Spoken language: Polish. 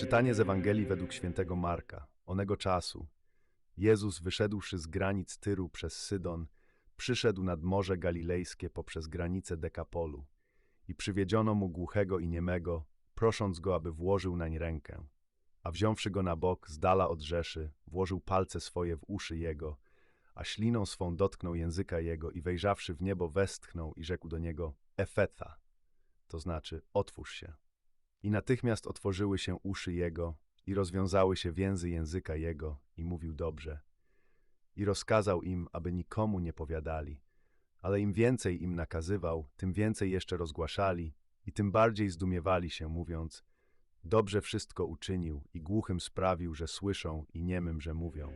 Czytanie z Ewangelii według świętego Marka. Onego czasu Jezus, wyszedłszy z granic Tyru przez Sydon, przyszedł nad Morze Galilejskie poprzez granicę Dekapolu i przywiedziono mu głuchego i niemego, prosząc go, aby włożył nań rękę. A wziąwszy go na bok, z dala od rzeszy, włożył palce swoje w uszy jego, a śliną swą dotknął języka jego i wejrzawszy w niebo westchnął i rzekł do niego Efeta, to znaczy otwórz się. I natychmiast otworzyły się uszy jego i rozwiązały się więzy języka jego i mówił dobrze. I rozkazał im, aby nikomu nie powiadali, ale im więcej im nakazywał, tym więcej jeszcze rozgłaszali i tym bardziej zdumiewali się, mówiąc dobrze wszystko uczynił i głuchym sprawił, że słyszą i niemym, że mówią.